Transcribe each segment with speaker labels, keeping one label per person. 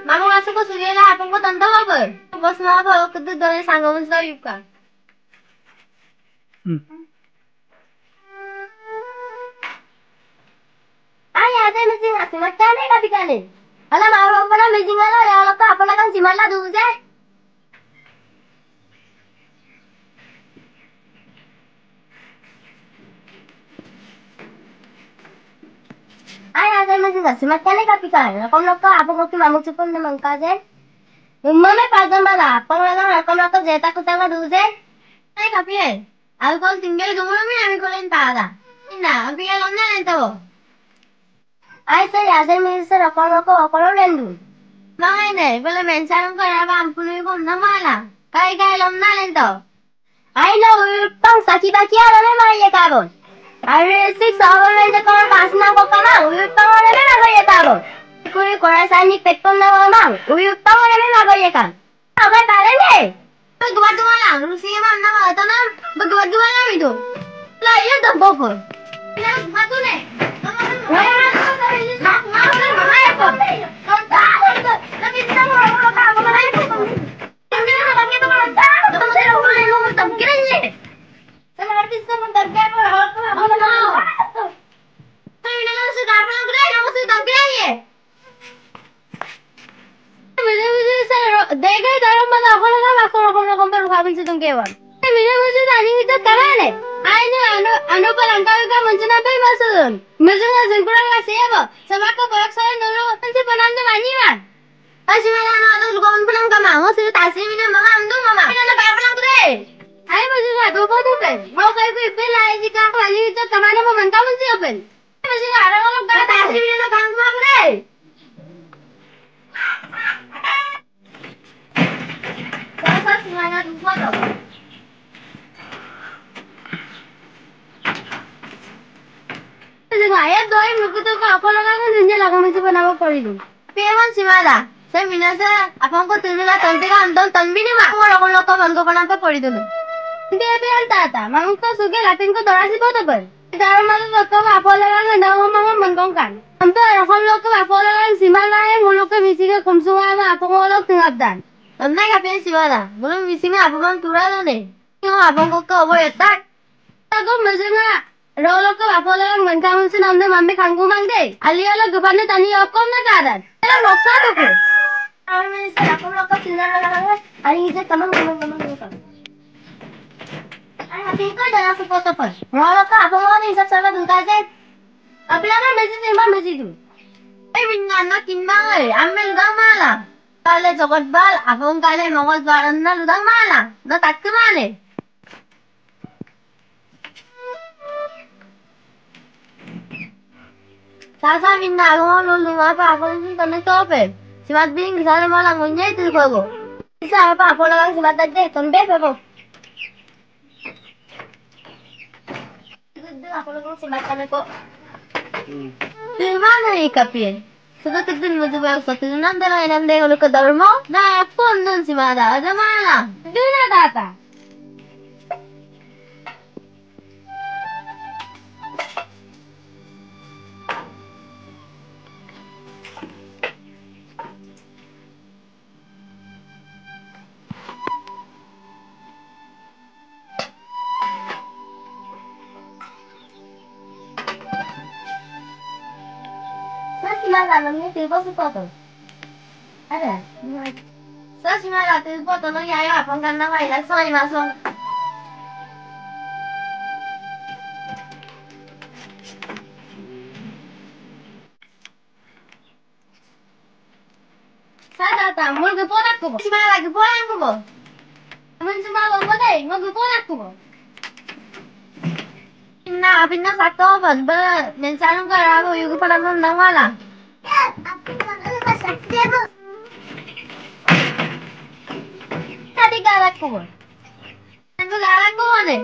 Speaker 1: Mama masuk ke studio lah, apa kau tante apa? Bos mau apa? Aku tuh dari sanggup mesti bukan. Ayah, saya mesti ngasih macam ni tapi kan ni. Alah, malu apa nak mesti ngalah ya, alah apa nak kan si malah dulu je. Ayah, saya mesti ngasih macam ni tapi kan. Kau nak apa kau tu mamu cukup ni mangka je. Mama pajan bala, pengalang aku nak jeta aku tengah dulu je. Ay tapi aku kau tinggal dulu ni aku kau lentada. Ina, aku yang lona lento. Ay saya mesti aku lendu. Mga ini, boleh mention ko na ba ang punoy ko na mala. Kaya lona lento. Ay no, pang saki-baki ala may mga yakabon. Ay 6 hour lento ko pass na ko kamang, pang ala may mga yakabon. Kuri korasan ni pekton na mamang, pang ala may mga yakan. Okay, parengi. Paggawa lang, rusiya man na mga tanam, paggawa lang ito. Layo da boko. Matune. Ano pa lang kami ka muncul apa masun? Muncul ngasun kurang ngasih apa? Sama ka bolak saya dulu nanti penanda manjiman. Asih mana ada lukawan penang kama, ngasih tasih mina mama amdu mama. Mina na kaya penang tuh. Ayo muncul nggak tuh apa tuh pen? Mau kayak gue pen lah jika lagi itu kemana mau mentah muncul apa pen? Muncul nggak ada orang kaya tasih mina na kang kama tuh. Saya semuanya lupa tuh. Ayah doy muku tuh apa lagi kan senja lagu masih pernah poridu. Piawan si mala. Saya minasa apa aku tuh lah tonti kan tonton bini mak. Aku lagu bantu pernah poridu. Dia bilang tata, mamu kau suka latin kau dorasi foto ber. Dalam malu kau apa lagi nama mama mengkongkan. Sampai aku lagu apa lagi si mala yang mulu ke misi ke kumsungan apa kau lagu tengah dan. Nanti kapan si mala? Belum misi apa bang turun nih. Yang apa kau boleh tak? Aku masih nggak. Rolo ko apa lang mangkang sa namna mami kanggo mangde. Aliya lo gubana tani akom na karan. Ela loksa to ko. Ami sa akom lokka tinara lang. Ani ije tamang. Ay ating ko dala sa foto pa. Rolo ko apa mo ni sa sama duka je. Apila na mesi du. Ay minna kinbang ay amel dang mala. Kale jogot bal apong kale mogos baran na ludang mala. Na takkumane. Sasa minna ako lulunga pa ako ng tanong tope. Si Madbing sana mo lang ngunya itu ko. Isa pa ako lang si Madade, tombe pa ko. Ganda ako lang si Madade ko. Di mana ikapin? Sudah kedun mo diba sa tunan dala inande ulo ko darmo? Na phone nun si Mada, ada mana? Duna data. Malamnya tiba foto. Ada. Sa si Mala foto no yaya apang kan na mai lang sa masong. Sa kata, mau gepola ko. Semua lagi gepola ko bo. Temen semua lo deh, mau gepola ko bo. Pinna satu bas, mensaran ka rabo, yugo pa naman nawala. Tadi galak ko bo. Ano galak ko bo deh.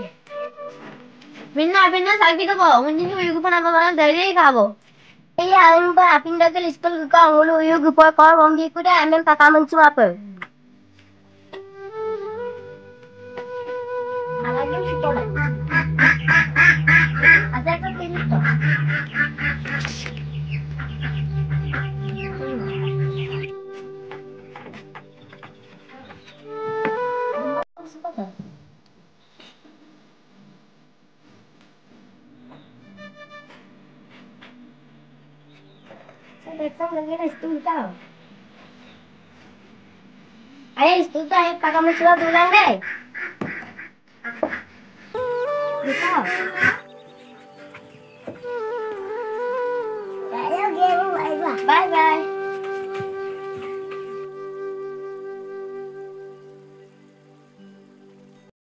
Speaker 1: Pinna sakit ko bo, ngunit yugo pa naman dari kabo. Iya, ang ba pinda ke school ko ang ulo yugo pa ko bongi ko da amen pakaman semua apa. Alagi si Pola. Ada ka pinto. Saya datang lagi na istulta. Ay, istulta ay pakaman semua tulang deh. Dito.